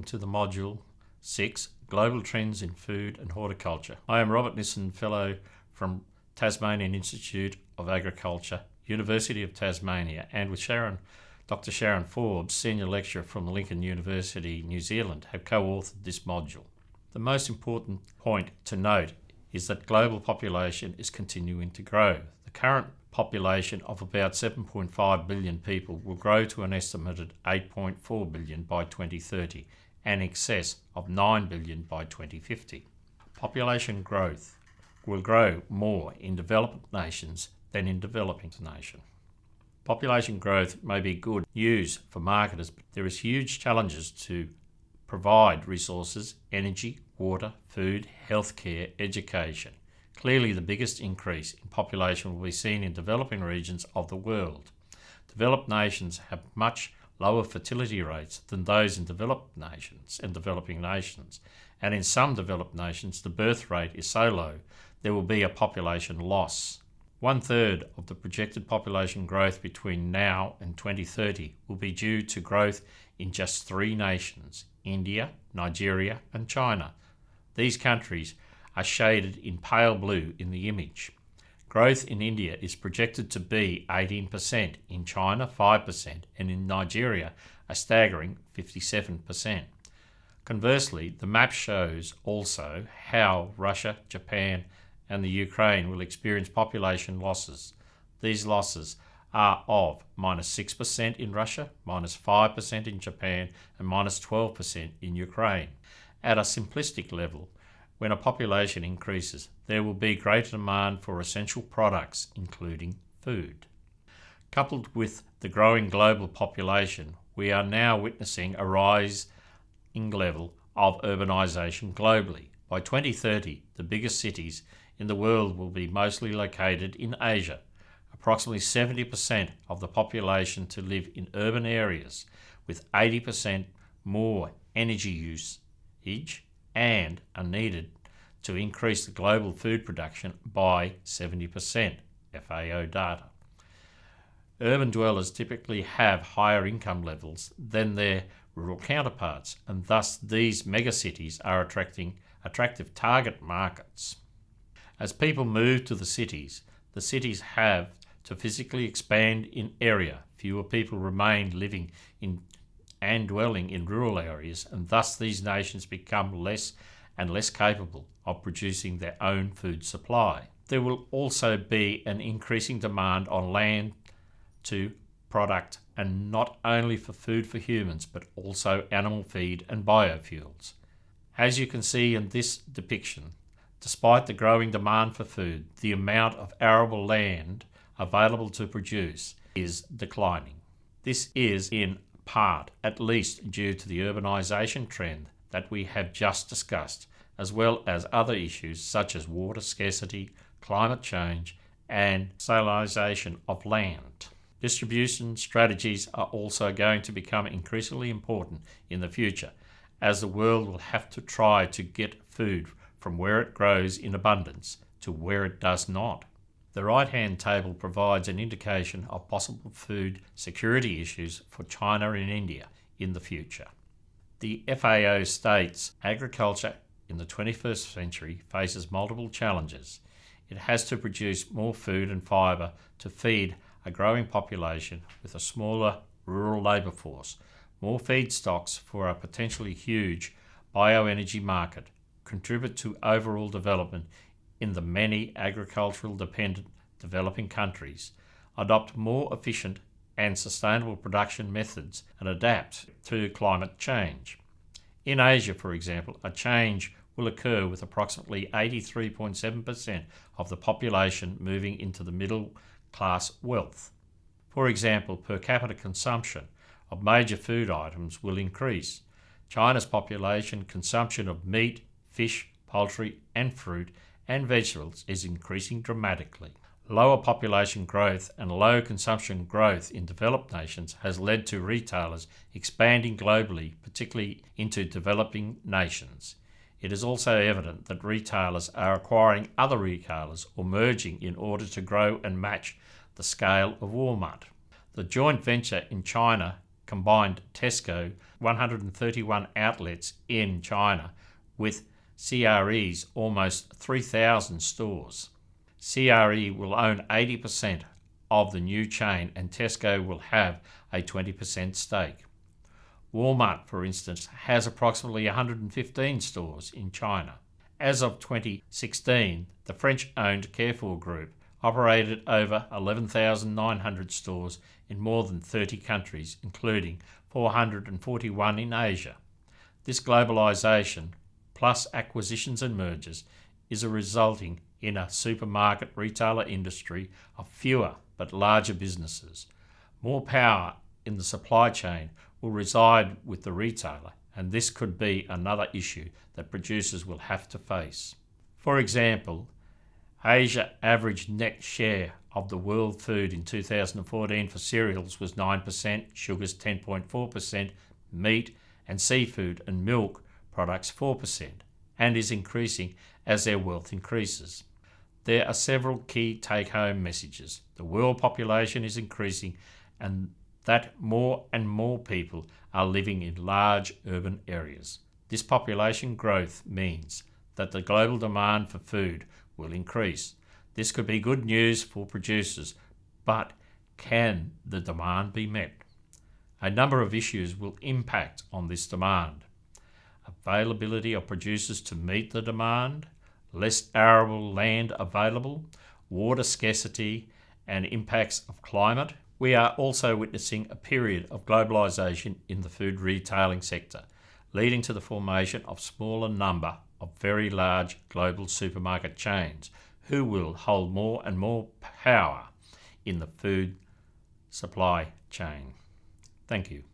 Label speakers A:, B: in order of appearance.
A: to the Module 6, Global Trends in Food and Horticulture. I am Robert Nissen, Fellow from Tasmanian Institute of Agriculture, University of Tasmania, and with Dr. Sharon Forbes, Senior Lecturer from Lincoln University, New Zealand, have co-authored this module. The most important point to note is that global population is continuing to grow. The current population of about 7.5 billion people will grow to an estimated 8.4 billion by 2030 and in excess of 9 billion by 2050. Population growth will grow more in developed nations than in developing nations. Population growth may be good news for marketers, but there is huge challenges to provide resources, energy, water, food, healthcare, education. Clearly, the biggest increase in population will be seen in developing regions of the world. Developed nations have much lower fertility rates than those in developed nations and developing nations, and in some developed nations the birth rate is so low there will be a population loss. 1/3 of the projected population growth between now and 2030 will be due to growth in just 3 nations: India, Nigeria and China. These countries are shaded in pale blue in the image. Growth in India is projected to be 18%, in China 5%, and in Nigeria a staggering 57%. Conversely, the map shows also how Russia, Japan and the Ukraine will experience population losses. These losses are of -6% in Russia, -5% in Japan and -12% in Ukraine. At a simplistic level, when a population increases, there will be greater demand for essential products, including food. Coupled with the growing global population, we are now witnessing a rising level of urbanisation globally. By 2030, the biggest cities in the world will be mostly located in Asia. Approximately 70% of the population to live in urban areas, with 80% more energy usage and are needed to increase the global food production by 70%, FAO data. Urban dwellers typically have higher income levels than their rural counterparts, and thus these megacities are attractive target markets. As people move to the cities have to physically expand in area. Fewer people remain living in and dwelling in rural areas, and thus these nations become less and less capable of producing their own food supply. There will also be an increasing demand on land to product, and not only for food for humans, but also animal feed and biofuels. As you can see in this depiction, despite the growing demand for food, the amount of arable land available to produce is declining. This is in part at least due to the urbanisation trend that we have just discussed, as well as other issues such as water scarcity, climate change and salinisation of land. Distribution strategies are also going to become increasingly important in the future, as the world will have to try to get food from where it grows in abundance to where it does not. The right-hand table provides an indication of possible food security issues for China and India in the future. The FAO states agriculture in the 21st century faces multiple challenges. It has to produce more food and fibre to feed a growing population with a smaller rural labour force, more feedstocks for a potentially huge bioenergy market, contribute to overall development in the many agricultural dependent developing countries, adopt more efficient and sustainable production methods and adapt to climate change. In Asia, for example, a change will occur with approximately 83.7% of the population moving into the middle class wealth. For example, per capita consumption of major food items will increase. China's population consumption of meat, fish, poultry and fruit and vegetables is increasing dramatically. Lower population growth and low consumption growth in developed nations has led to retailers expanding globally, particularly into developing nations. It is also evident that retailers are acquiring other retailers or merging in order to grow and match the scale of Walmart. The joint venture in China combined Tesco 131 outlets in China with CRE's almost 3,000 stores. CRE will own 80% of the new chain and Tesco will have a 20% stake. Walmart, for instance, has approximately 115 stores in China. As of 2016, the French-owned Carrefour Group operated over 11,900 stores in more than 30 countries, including 441 in Asia. This globalisation, plus acquisitions and mergers, is resulting in a supermarket retailer industry of fewer but larger businesses. More power in the supply chain will reside with the retailer, and this could be another issue that producers will have to face. For example, Asia average net share of the world food in 2014 for cereals was 9%, sugars 10.4%, meat and seafood and milk products 4%, and is increasing as their wealth increases. There are several key take-home messages. The world population is increasing and that more and more people are living in large urban areas. This population growth means that the global demand for food will increase. This could be good news for producers, but can the demand be met? A number of issues will impact on this demand. Availability of producers to meet the demand, less arable land available, water scarcity, and impacts of climate. We are also witnessing a period of globalisation in the food retailing sector, leading to the formation of smaller number of very large global supermarket chains who will hold more and more power in the food supply chain. Thank you.